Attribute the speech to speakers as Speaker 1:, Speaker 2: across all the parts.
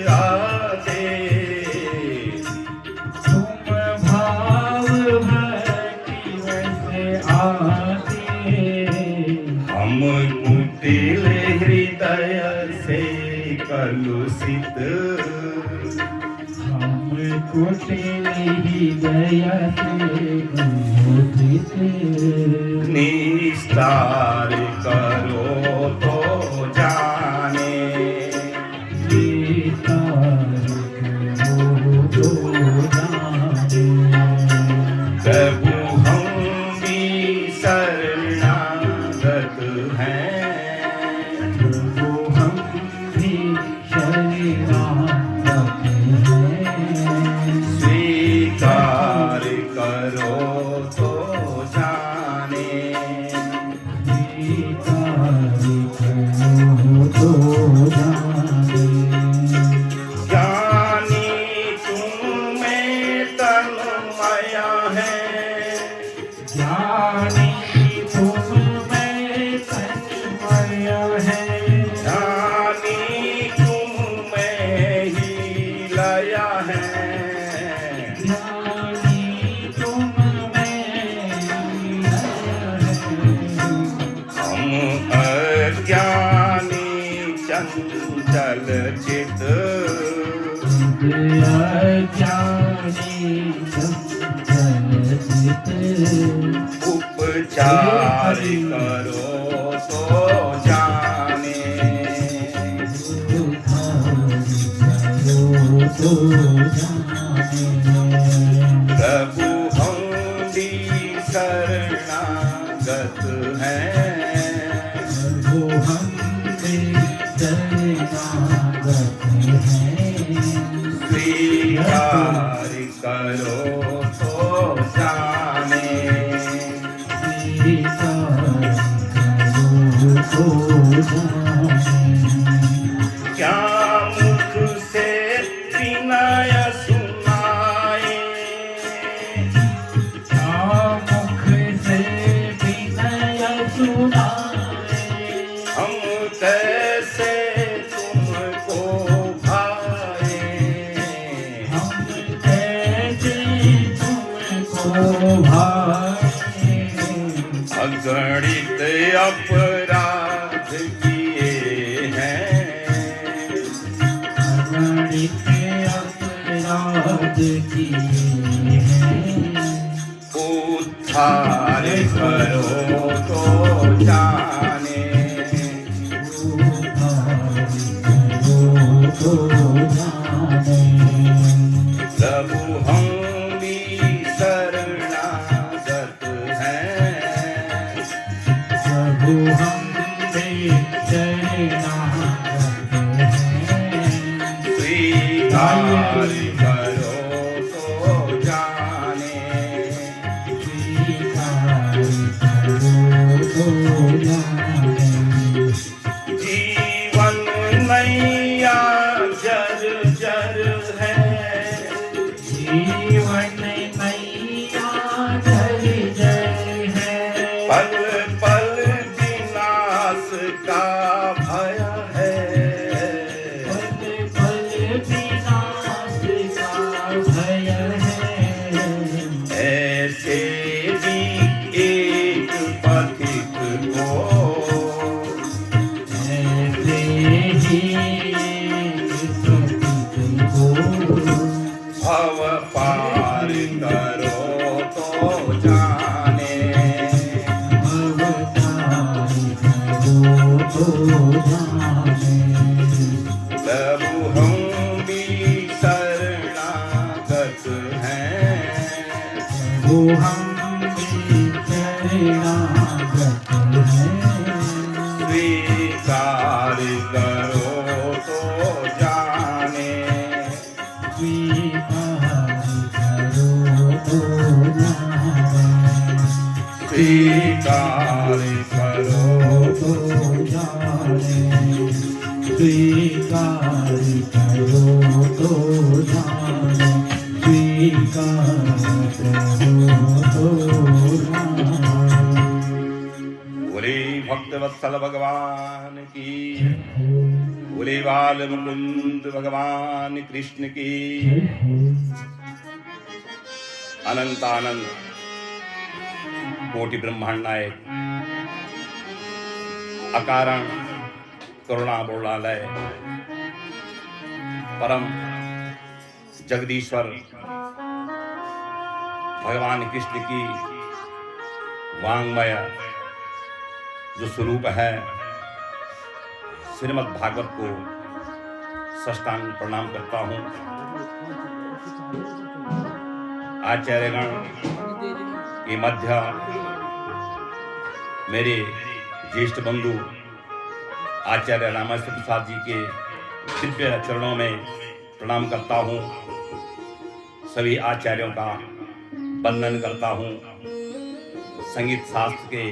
Speaker 1: आते,
Speaker 2: तुम भाव भक्ति से आते,
Speaker 1: हम कुटिल हृदय से कलुषित,
Speaker 2: हम कुटिल हृदय से कलुषित,
Speaker 1: निस्तार करो तो जाने,
Speaker 2: निस्तार करो तो जाने,
Speaker 1: प्रभु हम भी शरणागत हैं,
Speaker 2: प्रभु हम भी शरणागत हैं,
Speaker 1: स्वीकार करो तो जाने,
Speaker 2: स्वीकार करो तो जाने,
Speaker 1: ज्ञानी तुम में तन्मया है,
Speaker 2: ज्ञानी तुम में तन्मय है,
Speaker 1: ज्ञानी तुम में ही लया है,
Speaker 2: ज्ञानी तुम में लय है,
Speaker 1: हम अज्ञानी चंचल चित,
Speaker 2: अज्ञानी चंचल चित,
Speaker 1: उपचार करो तो जाने,
Speaker 2: करो तो जाने,
Speaker 1: प्रभु हम भी शरणागत हैं,
Speaker 2: प्रभु हम भी शरणागत हैं,
Speaker 1: स्वीकार करो तो जाने,
Speaker 2: स्वीकार करो तो जाने,
Speaker 1: क्या मुख से विनय सुनाए,
Speaker 2: क्या मुख से विनय सुनाए,
Speaker 1: हम कैसे तुमको भाए,
Speaker 2: हम कैसे तुमको भाए,
Speaker 1: अगणित अपराध किए हैं,
Speaker 2: अगणित अपराध किए हैं,
Speaker 1: उद्धार करो तो जाने,
Speaker 2: उद्धार करो तो जाने,
Speaker 1: प्रभु हम भी शरणागत हैं,
Speaker 2: प्रभु हम भी शरणागत हैं,
Speaker 1: स्वीकार करो तो जाने,
Speaker 2: स्वीकार करो तो जाने,
Speaker 1: जीवन नैया जर जर है,
Speaker 2: जीवन मैया जय जय है,
Speaker 1: पल पल विनाश का भय है,
Speaker 2: पल पल विनाश का भय है,
Speaker 1: ऐसे भी एक पथिक को
Speaker 2: ऐसे ही पथिक को
Speaker 1: भव पार करो तो जाने,
Speaker 2: अवतार करो तो जाने,
Speaker 1: प्रभु हम भी शरणागत हैं,
Speaker 2: प्रभु हम भी शरणागत हैं,
Speaker 1: स्वीकार करो तो जाने,
Speaker 2: स्वीकार करो तो जाने,
Speaker 1: स्वीकार करो
Speaker 2: तो जाने, स्वीकार करो तो जाने, स्वीकार करो तो जाने।
Speaker 1: बोले भक्त वत्सल भगवान की, बोले बाल मुकुंद भगवान कृष्ण की अनंत आनंद कोटि ब्रह्मांड नायक अकारण करुणा बोलालय परम जगदीश्वर भगवान कृष्ण की वांग्मय जो स्वरूप है, श्रीमद् भागवत को साष्टांग प्रणाम करता हूँ। आचार्यगण के मध्य मेरे ज्येष्ठ बंधु आचार्य रामेश्वर प्रसाद जी के दिव्य चरणों में प्रणाम करता हूँ। सभी आचार्यों का वंदन करता हूँ। संगीत शास्त्र के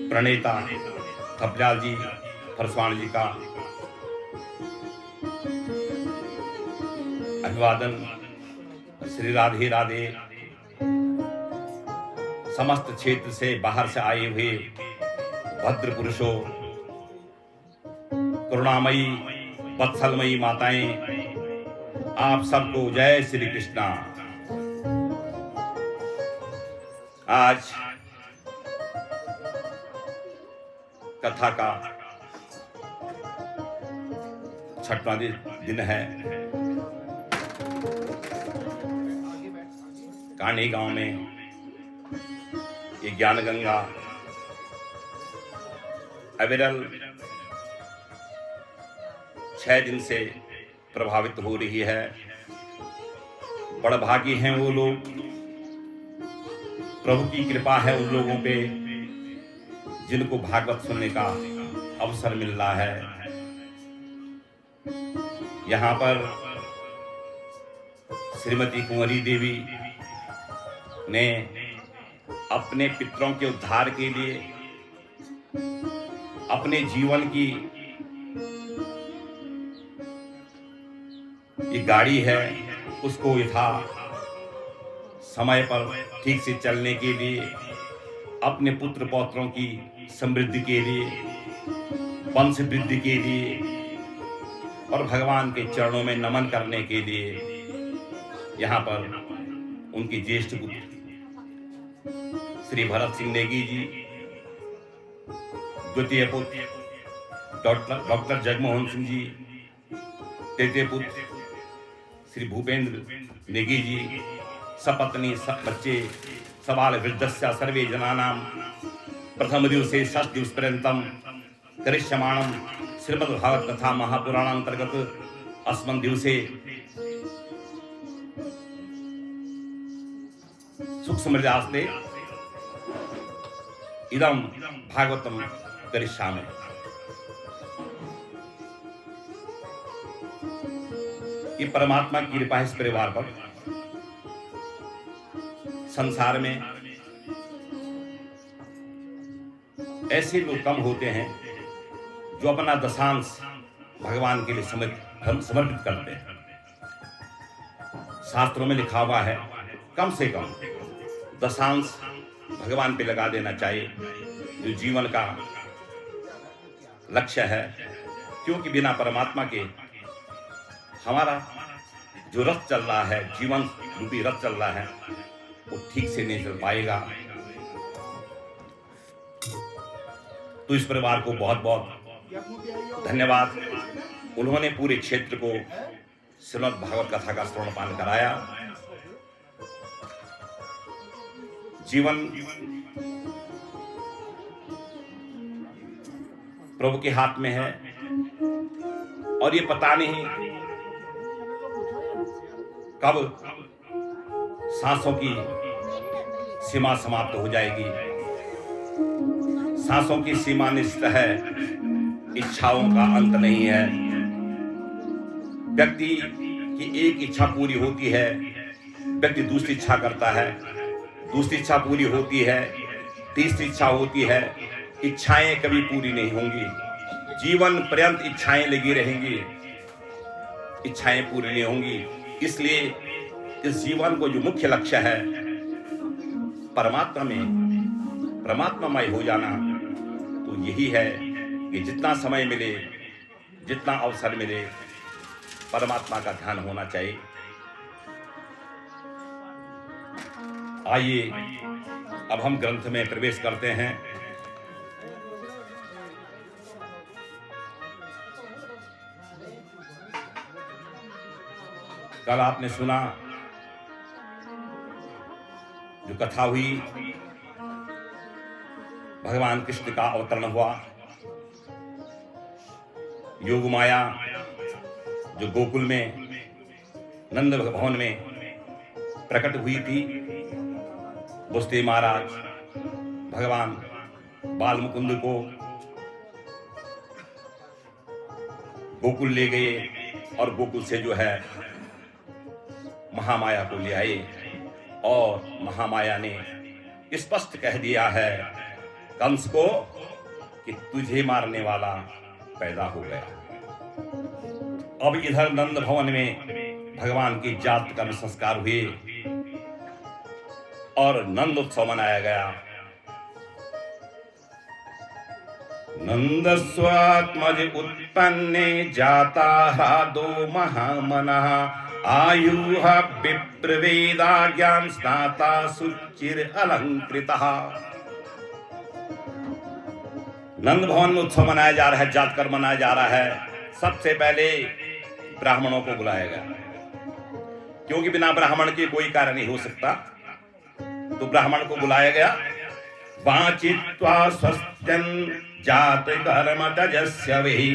Speaker 1: प्रणेता थपलियाल जी फरसवाण जी का अभिवादन। श्री राधे राधे। समस्त क्षेत्र से बाहर से आए हुए भद्र पुरुषों, करुणामयी वत्सलमयी माताएं, आप सबको जय श्री कृष्णा। आज कथा का 6वां दिन है। कान्ही गांव में ये ज्ञान गंगा अविरल 6 दिन से प्रभावित हो रही है। बड़भागी हैं वो लोग, प्रभु की कृपा है उन लोगों पे जिनको भागवत सुनने का अवसर मिल रहा है। यहाँ पर श्रीमती कुंवरी देवी ने अपने पितरों के उद्धार के लिए अपने जीवन की ये गाड़ी है उसको यथा समय पर ठीक से चलने के लिए, अपने पुत्र पौत्रों की समृद्धि के लिए, वंश वृद्धि के लिए और भगवान के चरणों में नमन करने के लिए यहाँ पर उनके ज्येष्ठ पुत्र श्री भरत सिंह नेगी जी, द्वितीय पुत्र डॉक्टर जगमोहन सिंह जी, तृतीय पुत्र श्री भूपेंद्र नेगी जी, सपत्नी सब बच्चे सबाल वृद्धस्य सर्वे जनानां प्रथम दिवसे षष्ठ दिवस पर्यंतम करिष्यमाणं श्रीमद्भागवत कथा महापुराणांतर्गत अस्मिन् दिवसे सुख समृद्धास्ते इदं भागवतम करिष्यामि। ये परमात्मा की कृपा है इस परिवार पर। संसार में ऐसे लोग कम होते हैं जो अपना दशांश भगवान के लिए समर्पित करते हैं। शास्त्रों में लिखा हुआ है कम से कम दशांश भगवान पे लगा देना चाहिए, जो जीवन का लक्ष्य है। क्योंकि बिना परमात्मा के हमारा जो रथ चल रहा है, जीवन रूपी रथ चल रहा है, वो ठीक से नहीं चल पाएगा। तो इस परिवार को बहुत बहुत धन्यवाद। उन्होंने पूरे क्षेत्र को श्रीमद् भागवत कथा का श्रवण पान कराया। जीवन प्रभु के हाथ में है और ये पता नहीं कब सांसों की सीमा समाप्त हो जाएगी। सांसों की सीमा निश्चित है, इच्छाओं का अंत नहीं है। व्यक्ति की एक इच्छा पूरी होती है, व्यक्ति दूसरी इच्छा करता है, दूसरी इच्छा पूरी होती है, तीसरी इच्छा होती है। इच्छाएं कभी पूरी नहीं होंगी, जीवन पर्यंत इच्छाएं लगी रहेंगी, इच्छाएं पूरी नहीं होंगी। इसलिए इस जीवन को जो मुख्य लक्ष्य है परमात्मामय हो जाना, तो यही है कि जितना समय मिले जितना अवसर मिले परमात्मा का ध्यान होना चाहिए। आइए अब हम ग्रंथ में प्रवेश करते हैं। कल आपने सुना जो कथा हुई, भगवान कृष्ण का अवतरण हुआ। योग माया जो गोकुल में नंद भवन में प्रकट हुई थी, वसुदेव महाराज भगवान बाल मुकुंद को गोकुल ले गए और गोकुल से जो है महामाया को ले आए और महामाया ने स्पष्ट कह दिया है कंस को कि तुझे मारने वाला पैदा हो गया। अब इधर नंद भवन में भगवान की जात कर्म संस्कार हुए और नंद उत्सव मनाया गया। नंद स्वात्मज उत्पन्ने जाता दो महामनः आयुः विप्रवेदा ज्ञान स्नाता सुचिर अलंकृतः। नंद भवन में उत्सव मनाया जा रहा है, जात कर्म मनाया जा रहा है। सबसे पहले ब्राह्मणों को बुलाया गया, क्योंकि बिना ब्राह्मण के कोई कार्य नहीं हो सकता, तो ब्राह्मण को बुलाया गया। वाचित्वा स्वस्त्यं जात कर्म तजस्य वहि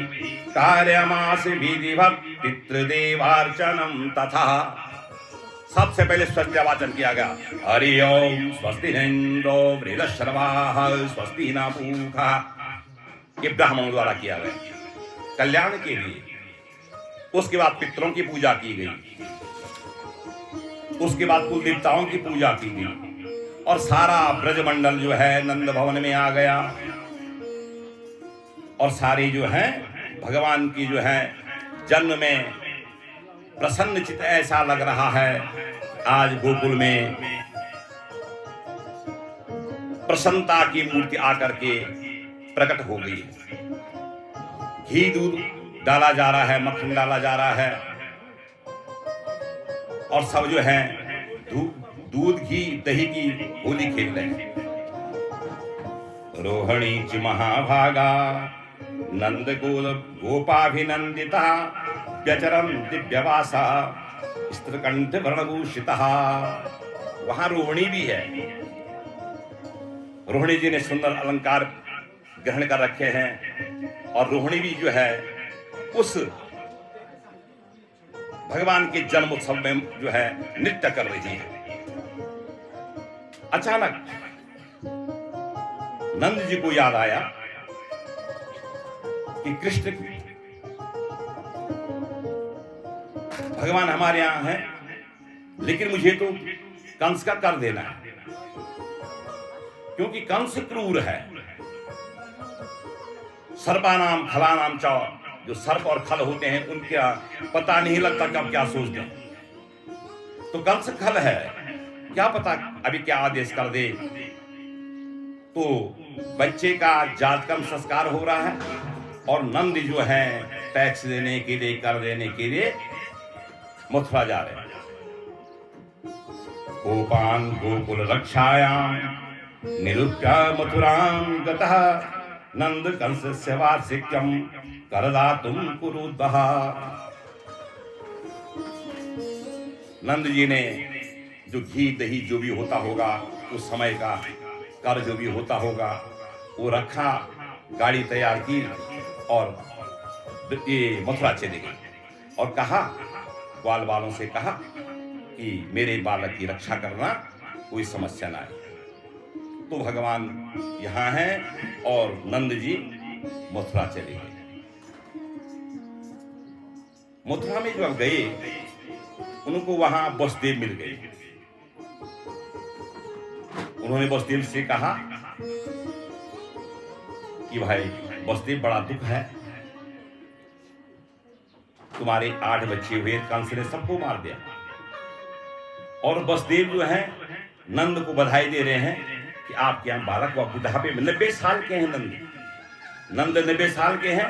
Speaker 1: कार्यमास विधिवत् पितृदेवार्चनम तथा। सबसे पहले स्वस्त्य वाचन किया गया। हरि ओम स्वस्ति इंद्रो वृद्धश्रवाः स्वस्ति न पूषा। ये ब्राह्मणों द्वारा किया गया कल्याण के लिए। उसके बाद पितरों की पूजा की गई, उसके बाद कुल देवताओं की पूजा की गई और सारा ब्रजमंडल जो है नंद भवन में आ गया और सारे जो है भगवान की जो है जन्म में प्रसन्न चित्त ऐसा लग रहा है। आज गोकुल में प्रसन्नता की मूर्ति आकर के प्रकट हो गई। घी दूध डाला जा रहा है, मक्खन डाला जा रहा है और सब जो है दूध घी दही की होली खेल रहे हैं। रोहिणी च महाभागा नंद गोपाभिनंदिता व्यचरम दिव्यवासा स्त्रकंठ वर्णभूषिता। वहां रोहिणी भी है। रोहिणी जी ने सुंदर अलंकार ग्रहण कर रखे हैं और रोहिणी भी जो है उस भगवान के जन्म उत्सव में जो है नृत्य कर रही है। अचानक नंद जी को याद आया कि कृष्ण भगवान हमारे यहां है, लेकिन मुझे तो कंस का कर देना है, क्योंकि कंस क्रूर है। सर्पानाम खलानाम च, जो सर्प और खल होते हैं उनका पता नहीं लगता कब क्या सोचते हैं। तो कंस खल है, क्या पता अभी क्या आदेश कर दे। तो बच्चे का जात कर्म संस्कार हो रहा है और नंद जो है टैक्स देने के लिए, कर देने के लिए मथुरा जा रहे हैं। गोपान गोकुल रक्षायां निरूप्य मथुरां गतः नंद कंसस्य वार्षिक्यं करदातुं कुरुद्वः। नंद जी ने जो घी दही जो भी होता होगा उस समय का कर जो भी होता होगा वो रखा, गाड़ी तैयार की और ये मथुरा चले गए और कहा, ग्वाल वालों से कहा कि मेरे बालक की रक्षा करना, कोई समस्या ना आए। तो भगवान यहाँ हैं और नंद जी मथुरा चले गए। मथुरा में जब गए उनको वहां वसुदेव मिल गए। उन्होंने वसुदेव से कहा कि भाई वसुदेव, बड़ा दुख है, तुम्हारे 8 बच्चे हुए, कंस ने सबको मार दिया। और वसुदेव जो है नंद को बधाई दे रहे हैं कि आपके यहाँ बालक व बुढ़ापे में 90 साल के हैं। नंद 90 साल के हैं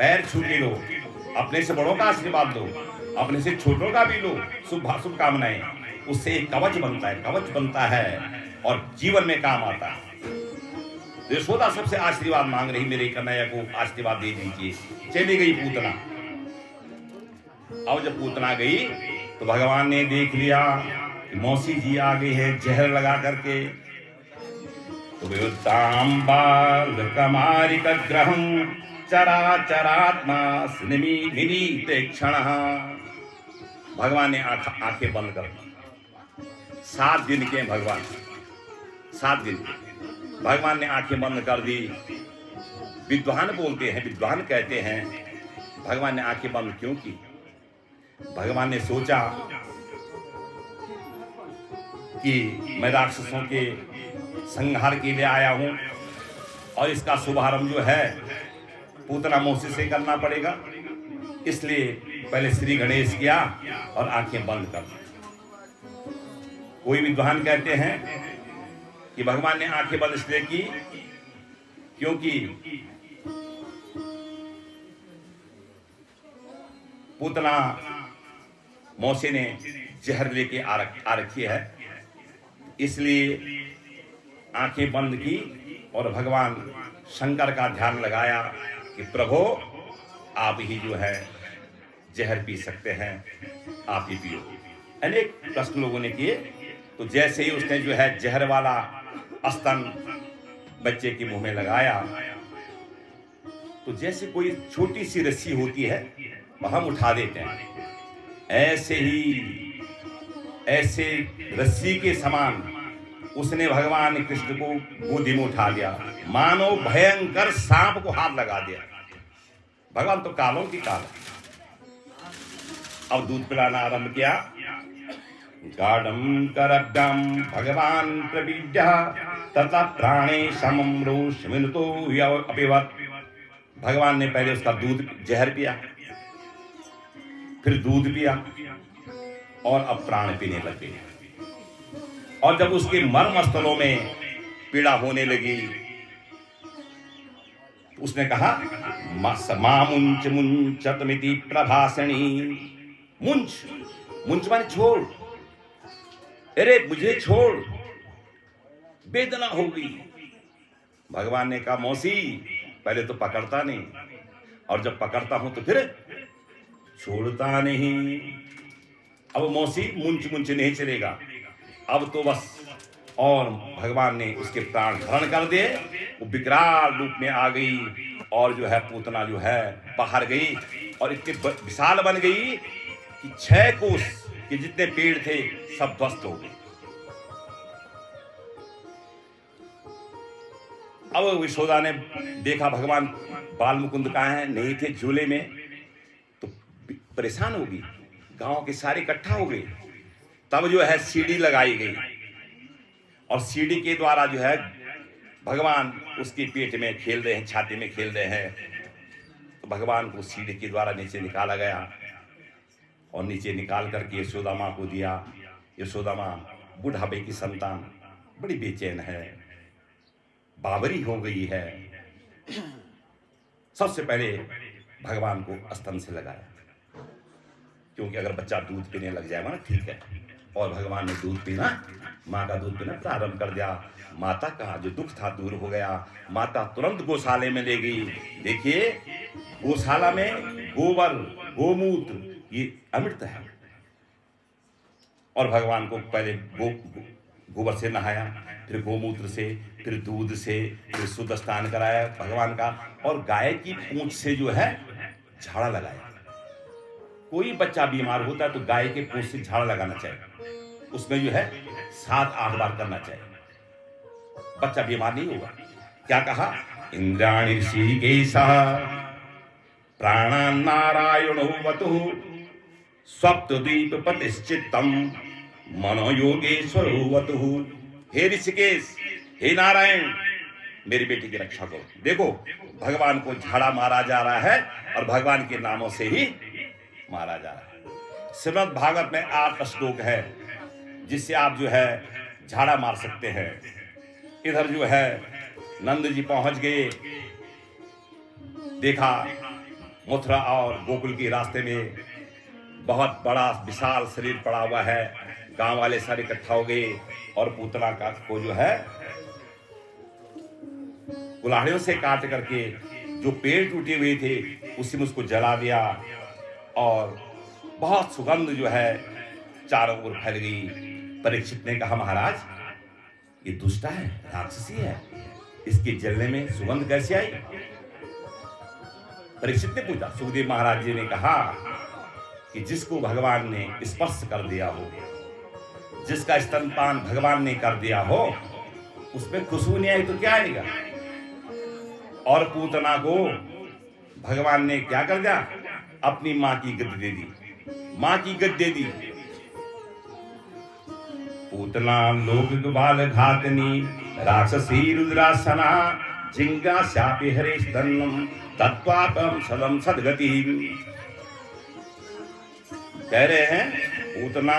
Speaker 1: पैर छू के लो, अपने से बड़ों का आशीर्वाद लो, अपने से छोटों का भी लो, शुभ कामनाएं, उससे एक कवच बनता है और जीवन में काम आता है। यशोदा सबसे आशीर्वाद मांग रही, मेरे कन्हैया को आशीर्वाद दे दीजिए। चली गई पूतना। अब जब पूतना गई तो भगवान ने देख लिया कि मौसी जी आ गई है जहर लगा करके। तो ग्रहम चराचरात्मा निमीलित क्षण। भगवान ने आंखें बंद कर दी। 7 दिन के भगवान, 7 दिन के भगवान ने आंखें बंद कर दी। विद्वान बोलते हैं, विद्वान कहते हैं भगवान ने आंखें बंद क्यों की? भगवान ने सोचा कि मैं राक्षसों के संहार के लिए आया हूं और इसका शुभारंभ जो है पूतना मौसी से करना पड़ेगा, इसलिए पहले श्री गणेश किया और आंखें बंद कर दी। कोई विद्वान कहते हैं कि भगवान ने आंखें बंद इसलिए की क्योंकि पूतना मौसी ने जहर लेके आ रखी है, इसलिए आंखें बंद की और भगवान शंकर का ध्यान लगाया कि प्रभु आप ही जो है जहर पी सकते हैं, आप ही पियो। अनेक प्रश्न लोगों ने किए। तो जैसे ही उसने जो है जहर वाला स्तन बच्चे के मुंह में लगाया तो जैसे कोई छोटी सी रस्सी होती है वह हम उठा देते हैं, ऐसे रस्सी के समान उसने भगवान कृष्ण को गोदी में उठा लिया, मानो भयंकर सांप को हाथ लगा दिया। भगवान तो कालों की काल। अब दूध पिलाना आरंभ किया। गाढ़ं करभ्यं भगवान प्रविद्य तथा प्राणे समम्रोषमिनुतो अपिवत्। भगवान ने पहले उसका दूध जहर पिया, फिर दूध पिया और अब प्राण पीने लगे। और जब उसके मर्मस्थलों में पीड़ा होने लगी उसने कहा मामुंच मुंचतमिति प्रभाषणी। मुंच माने छोड़, अरे मुझे छोड़, वेदना होगी। भगवान ने कहा मौसी पहले तो पकड़ता नहीं, और जब पकड़ता हूं तो फिर छोड़ता नहीं। अब मौसी मुंच नहीं चलेगा, अब तो बस। और भगवान ने उसके प्राण हरण कर दिए। वो विकराल रूप में आ गई और जो है पूतना जो है बाहर गई और इतने विशाल बन गई कि 6 कोस के जितने पेड़ थे सब ध्वस्त हो गए। अब यशोदा ने देखा भगवान बाल मुकुंद कहाँ है, नहीं थे झूले में, तो परेशान हो गई। गांव के सारे इकट्ठा हो गए। तब जो है सीढ़ी लगाई गई और सीढ़ी के द्वारा जो है भगवान उसके पेट में खेल रहे हैं, छाती में खेल रहे हैं। तो भगवान को सीढ़ी के द्वारा नीचे निकाला गया और नीचे निकाल करके यशोदा माँ को दिया। यशोदा माँ बुढ़ापे की संतान, बड़ी बेचैन है, बावरी हो गई है। सबसे पहले भगवान को स्तन से लगाया, क्योंकि अगर बच्चा दूध पीने लग जाएगा ना ठीक है। और भगवान ने दूध पीना, माँ का दूध पीना प्रारंभ कर दिया। माता का जो दुख था दूर हो गया। माता तुरंत गौशाले में ले गई। देखिए गौशाला में गोबर गोमूत्र ये अमृत है। और भगवान को पहले गोबर से नहाया, फिर गोमूत्र से, फिर दूध से, फिर शुद्ध स्नान कराया भगवान का। और गाय की पूंछ से जो है झाड़ा लगाया। कोई बच्चा बीमार होता है तो गाय के पूंछ से झाड़ा लगाना चाहिए। उसमें जो है 7-8 बार करना चाहिए, बच्चा बीमार नहीं होगा। क्या कहा? इंद्राणी ऋषिकेशः प्राणान् नारायणो वतुः सप्तद्वीप प्रतिष्ठितम् मनोयोगेश्वरो वतुः। हे ऋषिकेश, हे नारायण, मेरी बेटी की रक्षा करो। देखो भगवान को झाड़ा मारा जा रहा है और भगवान के नामों से ही मारा जा रहा है। श्रीमद् भागवत में 8 श्लोक है जिससे आप जो है झाड़ा मार सकते हैं। इधर जो है नंद जी पहुंच गए, देखा मथुरा और गोकुल के रास्ते में बहुत बड़ा विशाल शरीर पड़ा हुआ है। गांव वाले सारे इकट्ठा हो गए और पूतना का को जो है कुल्हाड़ियों से काट करके जो पेड़ टूटे हुए थे उसी में उसको जला दिया और बहुत सुगंध जो है चारों ओर फैल गई। परीक्षित ने कहा, महाराज ये दुष्टा है, राक्षसी है, इसके जलने में सुगंध कैसे आई? परीक्षित ने पूछा। सुखदेव महाराज जी ने कहा कि जिसको भगवान ने स्पर्श कर दिया हो, जिसका स्तनपान भगवान ने कर दिया हो, उसमें खुशबू नहीं आई तो क्या आएगा? और पूतना को भगवान ने क्या कर दिया? अपनी मां की गद्दी दे दी, मां की गद्दी दे दी। पूतना लोक बाल घातनी राक्षसी रुद्रासना जिंगा शापि हरे स्तन्नम तत्वापम सदम सदगति। कह रहे हैं पूतना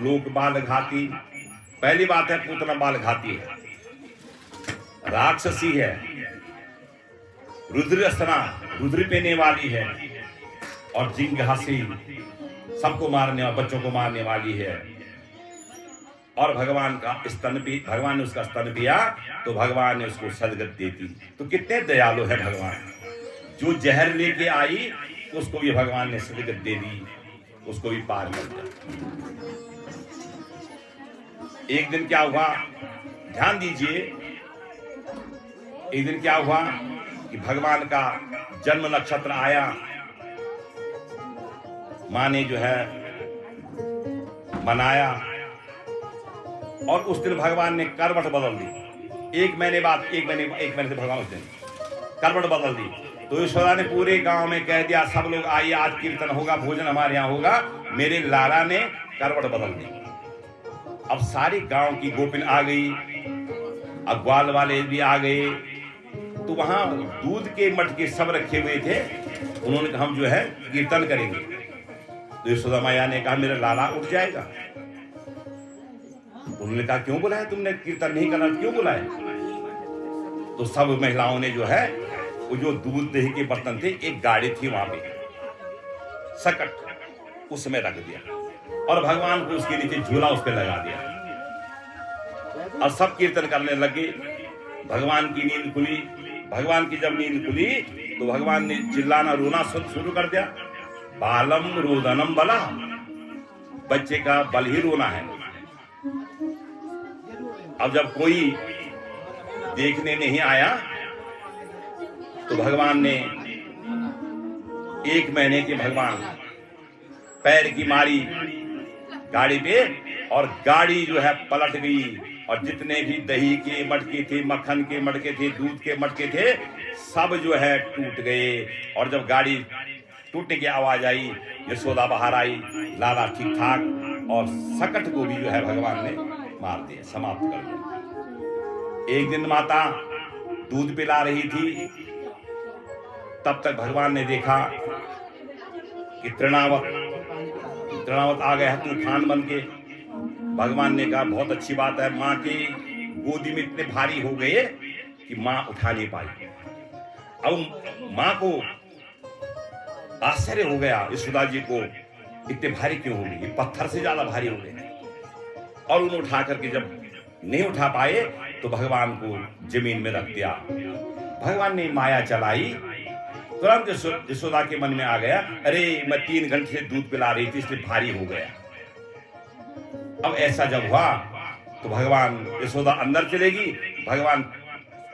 Speaker 1: लोक बाल घाती। पहली बात है पूतना बाल घाती है, राक्षसी है, रुद्रासना रुद्र पीने वाली है और जिंघासी सबको मारने और बच्चों को मारने वाली है। और भगवान का स्तन पी, भगवान ने उसका स्तन पिया तो भगवान ने उसको सदगत दी थी। तो कितने दयालु है भगवान। जो जहर लेके आई उसको भी भगवान ने सदगत दे दी, उसको भी पार कर दिया। एक दिन क्या हुआ, ध्यान दीजिए। एक दिन क्या हुआ कि भगवान का जन्म नक्षत्र आया। मां ने जो है मनाया और उस दिन भगवान ने करवट बदल दी। एक महीने से भगवान उस दिन करवट बदल दी। तो यशोदा ने पूरे गांव में कह दिया, सब लोग आइए, आज कीर्तन होगा, भोजन हमारे यहाँ होगा। मेरे लाला ने करवट बदल दी। अब सारी गांव की गोपिन आ गई, अब ग्वाल वाले भी आ गए। तो वहां दूध के मटके सब रखे हुए थे। उन्होंने कहा हम जो है कीर्तन करेंगे। तो यशोदा मैया ने कहा मेरा लाला उठ जाएगा। उन्होंने कहा क्यों बुलाया तुमने, कीर्तन नहीं करना क्यों बुलाया? तो सब महिलाओं ने जो है वो जो दूध दही के बर्तन थे, एक गाड़ी थी वहां पे सकट, उसमें रख दिया और भगवान को उसके नीचे झूला उस पर लगा दिया और सब कीर्तन करने लगे। भगवान की नींद खुली। भगवान की जब नींद खुली तो भगवान ने चिल्लाना रोना शुरू कर दिया। बालम रोदनम बला, बच्चे का बल ही रोना है। अब जब कोई देखने नहीं आया तो भगवान ने एक महीने के भगवान पैर की मारी गाड़ी पे और गाड़ी जो है पलट गई और जितने भी दही के मटके थे, मक्खन के मटके थे, दूध के मटके थे, सब जो है टूट गए। और जब गाड़ी टूटने की आवाज आई, यशोदा बाहर आई, लाला ठीक ठाक, और सकट को भी जो है भगवान ने मार दिया, समाप्त कर दिया। एक दिन माता दूध पिला रही थी, तब तक भगवान ने देखा कि तृणावत आ गया है तूफान बन के। भगवान ने कहा बहुत अच्छी बात है, माँ की गोदी में इतने भारी हो गए कि माँ उठा नहीं पाई। अब माँ को आश्चर्य हो गया, यशोदा जी को इतने भारी क्यों हो गए, पत्थर से ज्यादा भारी हो गए। और उन्हें उठा करके जब नहीं उठा पाए तो भगवान को जमीन में रख दिया। भगवान ने माया चलाई, तुरंत यशोदा के मन में आ गया, अरे मैं 3 घंटे से दूध पिला रही थी इसलिए भारी हो गया। अब ऐसा जब हुआ तो भगवान यशोदा अंदर चलेगी, भगवान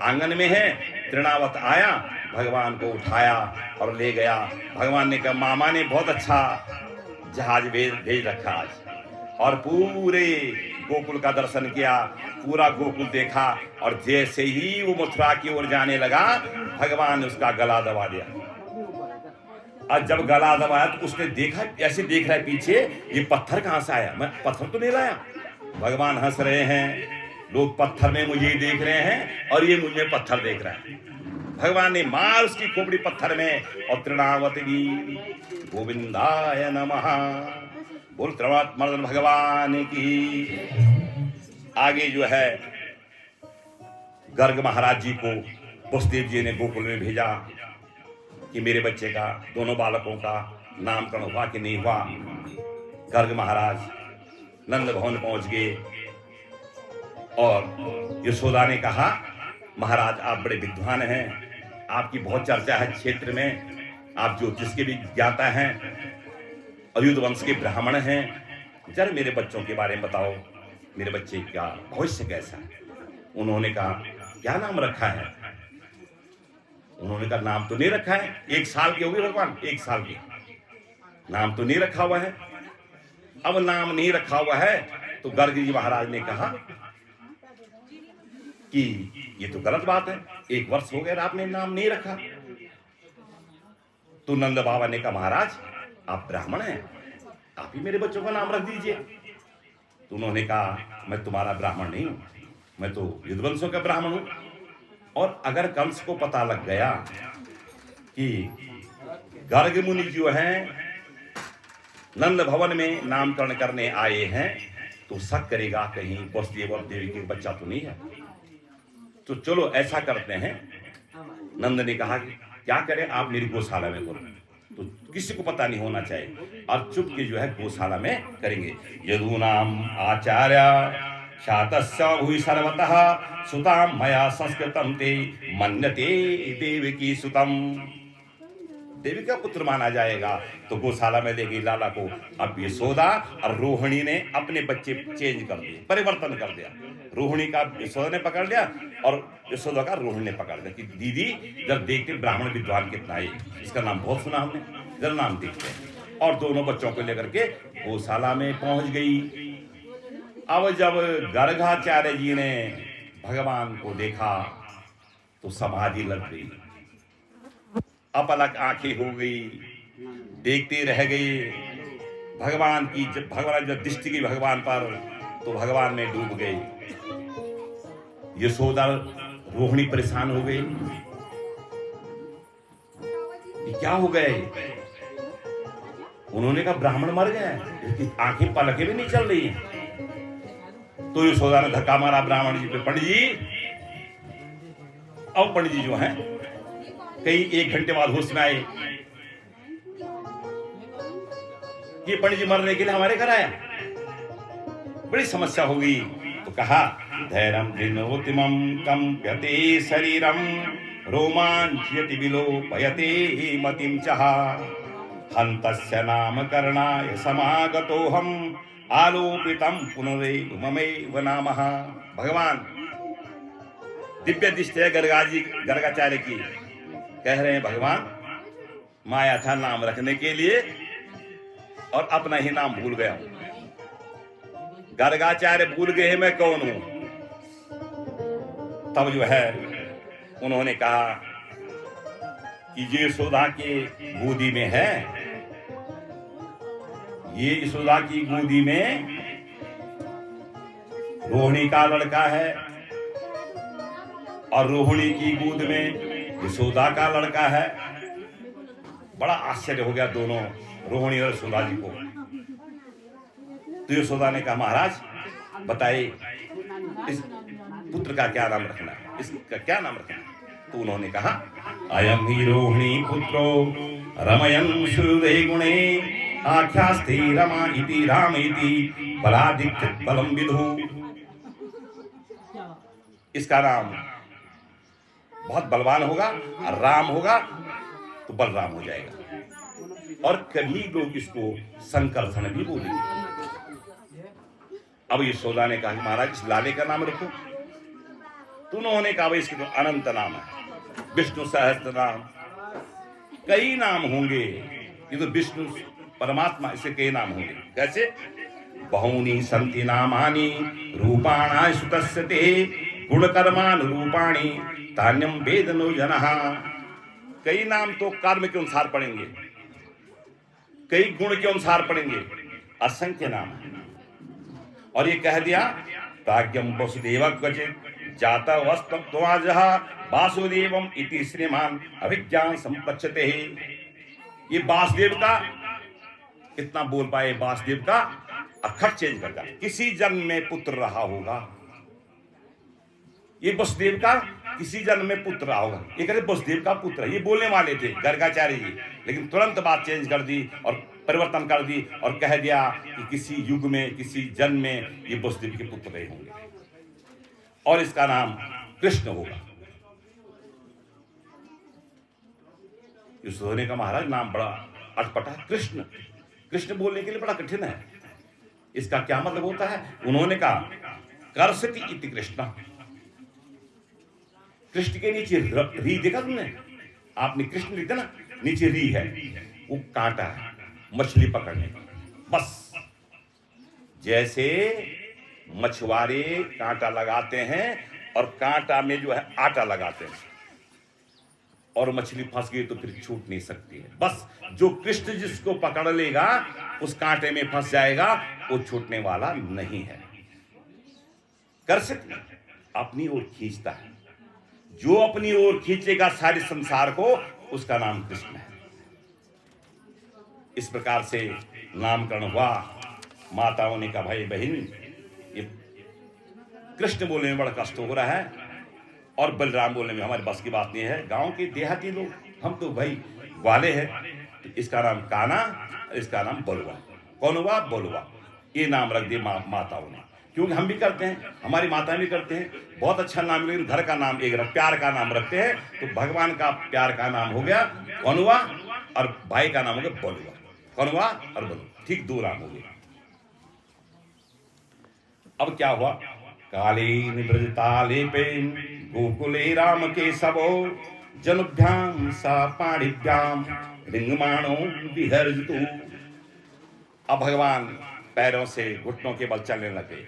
Speaker 1: आंगन में है, तृणावत आया, भगवान को उठाया और ले गया। भगवान ने कहा मामा ने बहुत अच्छा जहाज भेज रखा आज। और पूरे गोकुल का दर्शन किया, पूरा गोकुल देखा, और जैसे ही वो मथुरा की ओर जाने लगा भगवान ने उसका गला दबा दिया। और जब गला दबाया तो उसने देखा, ऐसे देख रहा है पीछे, ये पत्थर कहां से आया, मैं पत्थर तो नहीं लाया। भगवान हंस रहे हैं, लोग पत्थर में मुझे देख रहे हैं और ये मुझे पत्थर देख रहा है। भगवान ने मार उसकी खोपड़ी पत्थर में और तृणावती गोविंदाय नमः, बोल तृणावत मर्दन भगवान की। आगे जो है गर्ग महाराज जी को वसुदेव जी ने गोकुल में भेजा। कि मेरे बच्चे का, दोनों बालकों का नामकरण हुआ कि नहीं हुआ। गर्ग महाराज नंद भवन पहुंच गए और यशोदा ने कहा, महाराज आप बड़े विद्वान हैं, आपकी बहुत चर्चा है क्षेत्र में, आप ज्योतिष के भी ज्ञाता हैं, अयुध वंश के ब्राह्मण हैं, जरा मेरे बच्चों के बारे में बताओ, मेरे बच्चे का भविष्य कैसा है। उन्होंने कहा क्या नाम रखा है। उन्होंने कहा नाम तो नहीं रखा है, 1 साल के हो गए भगवान, 1 साल के, नाम तो नहीं रखा हुआ है। अब नाम नहीं रखा हुआ है तो गर्ग जी महाराज ने कहा कि ये तो गलत बात है, 1 वर्ष हो गया आपने नाम नहीं रखा। तो नंद बाबा ने कहा महाराज आप ब्राह्मण हैं, आप ही मेरे बच्चों का नाम रख दीजिए। तो उन्होंने कहा मैं तुम्हारा ब्राह्मण नहीं हूं, मैं तो यदुवंशों का ब्राह्मण हूं। और अगर कंस को पता लग गया कि गर्ग मुनि जो हैं नंद भवन में नामकरण करने आए हैं तो शक करेगा कहीं वसुदेव और देवी के बच्चा तो नहीं है। तो चलो ऐसा करते हैं। नंद ने कहा कि क्या करें, आप मेरी गौशाला में करो, तो किसी को पता नहीं होना चाहिए, और चुप के जो है गौशाला में करेंगे। यदूनाम आचार्य शातस्य भूय सर्वतः सुताम मया संस्कृतम ते मन्यते देवकी सुतम। देवी का पुत्र माना जाएगा। तो गौशाला में ले गई लाला को। अब यशोदा और रोहिणी ने अपने बच्चे चेंज कर दिए, परिवर्तन कर दिया। रोहिणी का यशोदा ने पकड़ लिया और यशोदा का रोहिणी ने पकड़ लिया कि दीदी जब देखते ब्राह्मण विद्वान कितना है, इसका नाम बहुत सुना हमने, जरा नाम देखते हैं। और दोनों बच्चों को लेकर के गौशाला में पहुंच गई। अब जब गर्गाचार्य जी ने भगवान को देखा तो समाधि लग गई, अपलक आंखें हो गई, देखते रह गए। भगवान की जब भगवान जब दृष्टि की भगवान पर तो भगवान में डूब गए। यशोदा रोहिणी परेशान हो गई, ये क्या हो गए। उन्होंने कहा ब्राह्मण मर गए, इसकी आंखें पलकें भी नहीं चल रही हैं। तो यशोदा ने धक्का मारा ब्राह्मण जी पे, पंडित जी। अब पंडित जी जो हैं कई 1 घंटे बाद होश में आए, ये पंडित जी मरने के लिए हमारे घर आया, बड़ी समस्या हो गई। तो कहा धैर्यं दृढोतिमं कंप्यते शरीरं रोमांचयति विलोपयते मतिं चः हन्तस्य नामकरणाय समागतोऽहं आलोपितं पुनरेव नामः। भगवान दिव्य दृष्टि है गर्गाचार्य की, कह रहे हैं भगवान माया था नाम रखने के लिए और अपना ही नाम भूल गया हूं। गर्गाचार्य भूल गए हैं मैं कौन हूं। तब जो है उन्होंने कहा कि ये यशोदा के गोदी में है, ये यशोदा की गोदी में रोहिणी का लड़का है और रोहिणी की गोद में यशोदा का लड़का है। बड़ा आश्चर्य हो गया दोनों रोहिणी और यशोदा जी को। तो यशोदा ने कहा महाराज बताइए इस पुत्र का क्या नाम रखना है, इसका क्या नाम रखना है। तो उन्होंने कहा अयम ही रोहिणी पुत्रो रमयन् सुहृदे गुणे आख्यास्ते रमा इति राम इति बलादिक्त बलम विदु। इसका नाम बहुत बलवान होगा और राम होगा तो बलराम हो जाएगा, और कभी लोग इसको संकर्षण भी बोलेंगे। अब यशोदा ने कहा महाराज इस लाले का नाम रखो। तो उन्होंने कहा भाई इसके तो अनंत नाम है, विष्णु सहस्त्र नाम, कई नाम होंगे। ये तो विष्णु परमात्मा, इसके कई नाम होंगे। कैसे बहुनी संति नामानि रूपाणा सुतस्य ते गुणकर्मानुरूपाणि तान्यम वेदनो जनः। कई नाम तो कर्म के अनुसार पढ़ेंगे, कई गुण के अनुसार पढ़ेंगे, असंख्य नाम है। और ये कह दिया प्राज्ञम वसुदेव क्वचित जाता वस्तुवाजः वासुदेवम इति श्रीमान अभिज्ञान संपच्छते। ये वासुदेव का इतना बोल पाए, वासुदेव का अक्षर चेंज कर दिया, किसी जन्म में पुत्र रहा होगा। ये वसुदेव का किसी जन्म में पुत्र रहा होगा। ये कहते वसुदेव का पुत्र है, ये बोलने वाले थे गर्गाचार्य जी, लेकिन तुरंत बात चेंज कर दी और परिवर्तन कर दी और कह दिया कि किसी युग में, किसी जन्म में ये वसुदेव के पुत्र रहे होंगे और इसका नाम कृष्ण होगा। यशोधने का महाराज नाम बड़ा अटपटा, कृष्ण। कृष्ण बोलने के लिए बड़ा कठिन है। इसका क्या मतलब होता है? उन्होंने कहा कर्षति इति कृष्ण। कृष्ण के नीचे री देखा तुमने? आपने कृष्ण लिखा ना, नीचे री है, वो कांटा है मछली पकड़ने का। बस जैसे मछुआरे कांटा लगाते हैं और कांटा में जो है आटा लगाते हैं और मछली फंस गई तो फिर छूट नहीं सकती है। बस जो कृष्ण जिसको पकड़ लेगा उस कांटे में फंस जाएगा, वो छूटने वाला नहीं है। कर्षित अपनी ओर खींचता है, जो अपनी ओर खींचेगा सारे संसार को, उसका नाम कृष्ण है। इस प्रकार से नामकरण हुआ। माताओं ने कहा भाई बहन, ये कृष्ण बोलने में बड़ा कष्ट हो रहा है और बलराम बोलने में हमारे बस की बात नहीं है। गांव के देहाती लोग, हम तो भाई वाले हैं, तो इसका नाम काना, इसका नाम बलुआ। कौन हुआ? बलुआ। ये नाम रख दिए माताओं ने, क्योंकि हम भी करते हैं, हमारी माता भी करते हैं। बहुत अच्छा नाम, लेकिन घर का नाम एक प्यार का नाम रखते हैं, तो भगवान का प्यार का नाम हो गया कौनुआ और भाई का नाम हो गया बलुआ। कौनुआ और बलुआ, ठीक दो नाम हो गए। अब क्या हुआ? काले निव्रजतालेपेन गोकुले राम के सबो जनुभ्याम सा पाणिभ्याम रिंगमाणो विहर्जतु। अब भगवान पैरों से घुटनों के बल चलने लगे,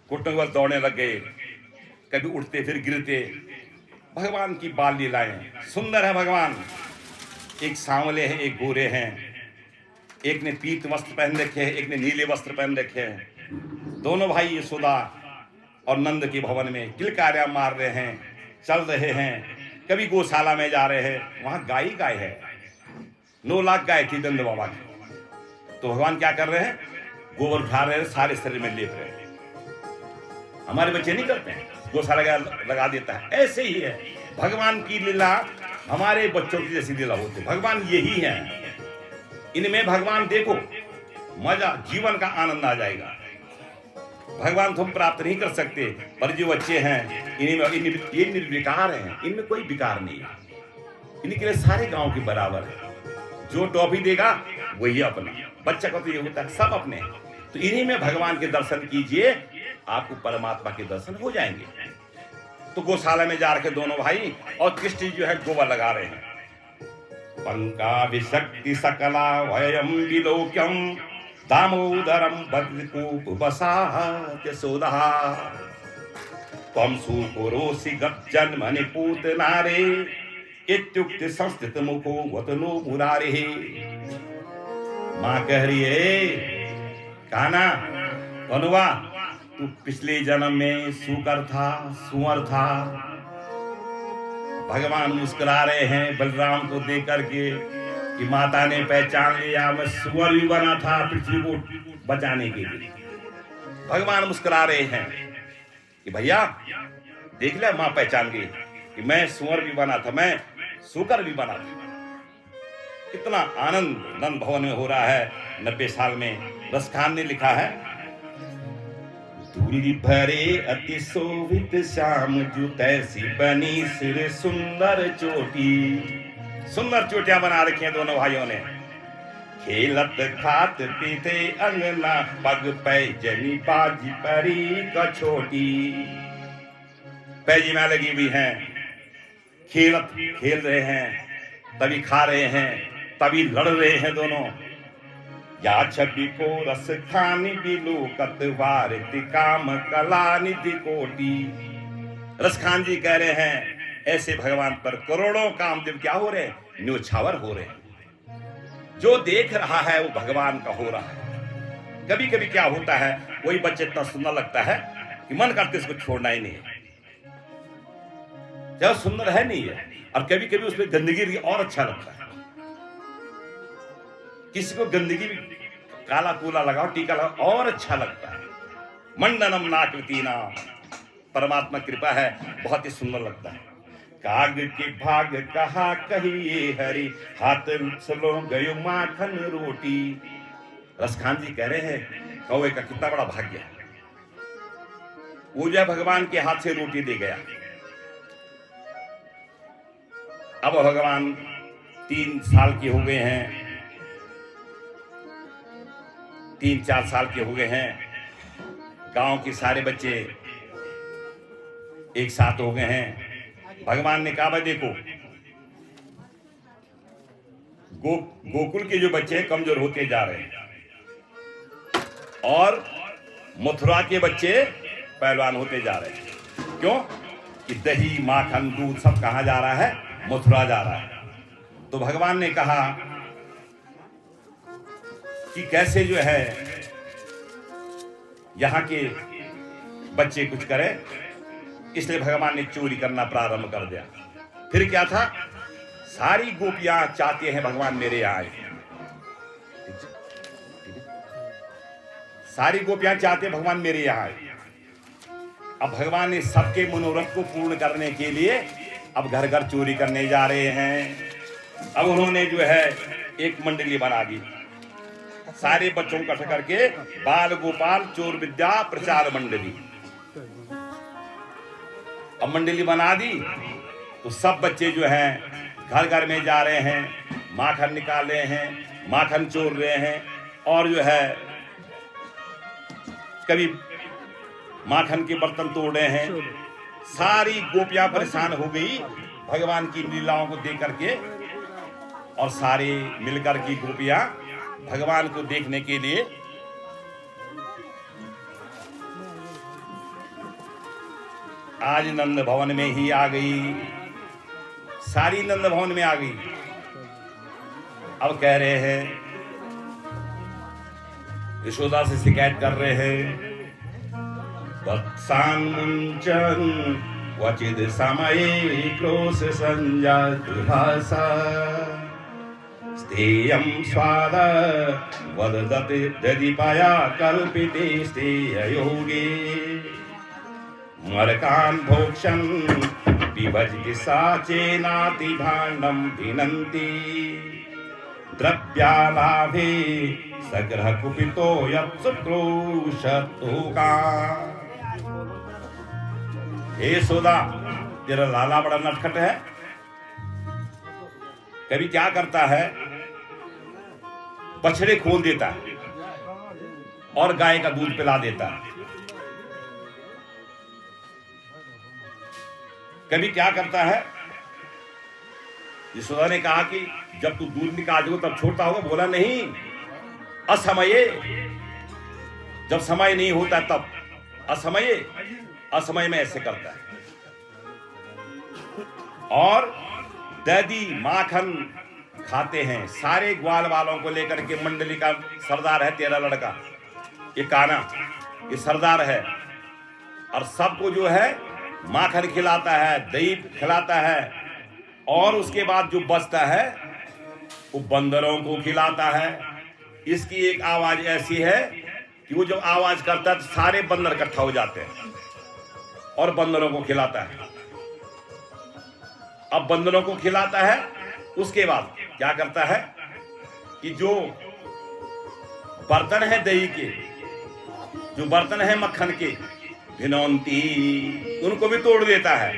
Speaker 1: घुटनों के बल दौड़ने लगे, कभी उठते फिर गिरते। भगवान की बाल लीलाएं सुंदर है। भगवान एक सांवले हैं, एक गोरे हैं, एक ने पीत वस्त्र पहन रखे हैं, एक ने नीले वस्त्र पहन रखे हैं। दोनों भाई यशोदा और नंद के भवन में किलकारियां मार रहे हैं, चल रहे हैं। कभी गौशाला में जा रहे हैं, वहां गाय गाय है, 9 लाख गाय थी नंद बाबा की। तो भगवान क्या कर रहे हैं? गोबर उठा रहे हैं, सारे शरीर में लेप रहे हैं। हमारे बच्चे नहीं करते हैं, गौशाला लगा देता है। ऐसे ही है भगवान की लीला, हमारे बच्चों की जैसी लीला होती है। भगवान यही है, इनमें भगवान देखो, मजा, जीवन का आनंद आ जाएगा। भगवान तुम प्राप्त नहीं कर सकते, पर जो बच्चे हैं ये निर्विकार हैं, इनमें कोई विकार नहीं है। इनके लिए सारे गांव के बराबर है। जो टॉफी देगा वही अपना, बच्चा का तो ये होता है सब अपने। तो इन्हीं में भगवान के दर्शन कीजिए, आपको परमात्मा के दर्शन हो जाएंगे। तो गौशाला में जा रखे दोनों भाई और कृष्ण जो है गोबर लगा रहे हैं। पंका विशक्ति सकला वयम विलोक्यम दामोदरम बद्रिकूपवसात् यशोदा त्वं सुपुरोसि गज्जन्मनि पूतनारे इत्युक्ति संस्थित मुखो वतनो मुरारे। मां कह रही है, काना कनुआ, तू पिछले जन्म में सूकर था, सुअर था। भगवान मुस्कुरा रहे हैं बलराम को देख करके कि माता ने पहचान लिया, मैं सुअर भी बना था पृथ्वी को बचाने के लिए। भगवान मुस्कुरा रहे हैं कि भैया देख ले, मां पहचान गई कि मैं सुअर भी बना था, मैं सूकर भी बना था। इतना आनंद नंद भवन में हो रहा है। 90 साल में रसखान ने लिखा है, धूलि भरे अति शोभित श्याम जू तैसी बनी सिर सुंदर चोटी। सुंदर चोटियां बना रखी हैं दोनों भाइयों ने। खेलत खात पीते अंगना पग पैजनी बाजी परी कछोटी। पैजी में लगी हुई हैं, खेल रहे हैं, तभी खा रहे हैं, तभी लड़ रहे हैं दोनों। या छवि को रस खानी बिलू कतवार काम कला निधि कोटि। रसखान जी कह रहे हैं ऐसे भगवान पर करोड़ों कामदेव क्या हो रहे हैं? न्योछावर हो रहे हैं। जो देख रहा है वो भगवान का हो रहा है। कभी कभी क्या होता है, वही बच्चे इतना सुंदर लगता है कि मन करते इसको छोड़ना ही नहीं है। जब सुंदर है नहीं है, और कभी कभी उसमें गंदगी और अच्छा लगता है। किसी को गंदगी भी काला कूला लगाओ, टीका लगाओ, और अच्छा लगता है। मंडनम नाकृति नाम परमात्मा कृपा है, बहुत ही सुंदर लगता है। काग के भाग कहा कहिए हरि, हाथ चलो गयो माखन रोटी। रसखान जी कह रहे हैं कौवे का कितना बड़ा भाग्य है, वो जो भगवान के हाथ से रोटी दे गया। अब भगवान 3 साल के हो गए हैं, 3-4 साल के हो गए हैं। गांव के सारे बच्चे एक साथ हो गए हैं। भगवान ने कहा भाई देखो, गोकुल के जो बच्चे कमजोर होते जा रहे हैं और मथुरा के बच्चे पहलवान होते जा रहे हैं। क्यों? कि दही माखन दूध सब कहां जा रहा है? मथुरा जा रहा है। तो भगवान ने कहा कि कैसे जो है यहां के बच्चे कुछ करें, इसलिए भगवान ने चोरी करना प्रारंभ कर दिया। फिर क्या था? सारी गोपियां चाहते हैं भगवान मेरे यहाँ आए, सारी गोपियां चाहते हैं भगवान मेरे यहाँ आए। अब भगवान ने सबके मनोरथ को पूर्ण करने के लिए अब घर घर चोरी करने जा रहे हैं। अब उन्होंने जो है एक मंडली बना दी, सारे बच्चों को इकट्ठा करके बाल गोपाल चोर विद्या प्रचार मंडली। अब मंडली बना दी तो सब बच्चे जो हैं घर घर में जा रहे हैं, माखन निकाल रहे हैं, माखन चोर रहे हैं, और जो है कभी माखन के बर्तन तोड़ रहे हैं। सारी गोपियां परेशान हो गई भगवान की लीलाओं को देख करके, और सारे मिलकर की गोपियां भगवान को देखने के लिए आज नंद भवन में ही आ गई। सारी नंद भवन में आ गई। अब कह रहे हैं, यशोदा से शिकायत कर रहे हैं, वत्सान मुंचन वचिद समये क्रोश संजात भाषा, स्थेयं स्वाद वदति दधिपया कल्पिते स्थेययोगे, मरकान् भोक्षन् विभजति साचेनाति भाण्डं भिनन्ति, द्रव्यालाभे सग्रह कुपितो यत्सुक्रोशतोका। हे सोदा, तेरा लाला बड़ा नटखट है। कभी क्या करता है, बछड़े खोल देता है और गाय का दूध पिला देता है। कभी क्या करता है, यशोदा ने कहा कि जब तू दूध निकाल दो तब छोड़ता होगा। बोला नहीं, असमये, जब समय नहीं होता तब। असमये, असमय में ऐसे करता है। और दही माखन खाते हैं। सारे ग्वाल वालों को लेकर के मंडली का सरदार है तेरा लड़का, ये काना, ये सरदार है, और सबको जो है माखन खिलाता है, दही खिलाता है, और उसके बाद जो बचता है वो बंदरों को खिलाता है। इसकी एक आवाज ऐसी है कि वो जब आवाज करता है तो सारे बंदर इकट्ठा हो जाते हैं और बंदरों को खिलाता है। अब बंदरों को खिलाता है, उसके बाद क्या करता है कि जो बर्तन है दही के, जो बर्तन है मक्खन के, भिनौंती, उनको भी तोड़ देता है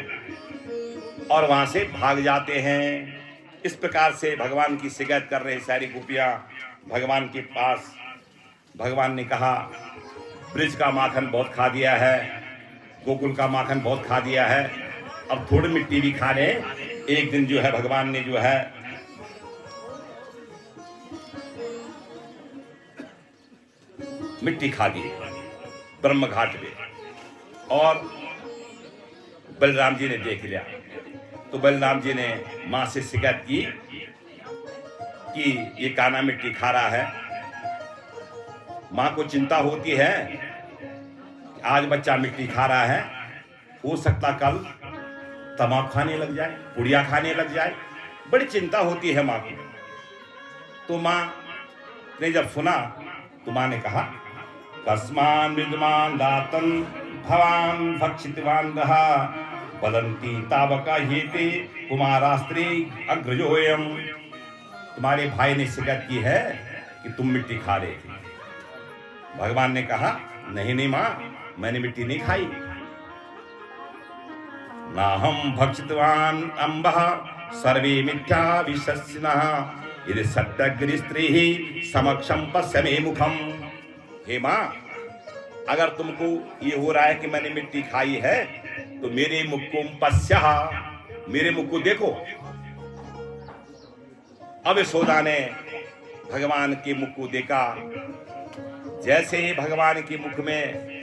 Speaker 1: और वहां से भाग जाते हैं। इस प्रकार से भगवान की शिकायत कर रहे सारी गोपियां भगवान के पास। भगवान ने कहा, ब्रिज का माखन बहुत खा दिया है, गोकुल का माखन बहुत खा दिया है, अब थोड़ी मिट्टी भी खा ले। एक दिन जो है भगवान ने जो है मिट्टी खा दी ब्रह्म घाट पे, और बलराम जी ने देख लिया। तो बलराम जी ने मां से शिकायत की कि ये काना मिट्टी खा रहा है। मां को चिंता होती है, आज बच्चा मिट्टी खा रहा है, हो सकता कल तमाकू खाने लग जाए, पुड़िया खाने लग जाए, बड़ी चिंता होती है मां को। तो मां ने जब सुना तो मां ने कहा, कस्मान विद्वान दातन भवान भक्षितवान रहा वदंती तावका हेते कुमारास्त्रे अग्रजोयम। तुम्हारे भाई ने शिकायत की है कि तुम मिट्टी खा रहे थे। भगवान ने कहा नहीं नहीं मां, मैंने मिट्टी नहीं खाई। ना हम भक्षितवान अम्बः सर्वे मिथ्या विशस्सिनः यदि सत्यग्नि स्त्री समक्षम पश्यमे मुखम। हे मां, अगर तुमको ये हो रहा है कि मैंने मिट्टी खाई है तो मेरे मुख को पश्या, मेरे मुख को देखो। अब यशोदा ने भगवान के मुख को देखा। जैसे ही भगवान के मुख में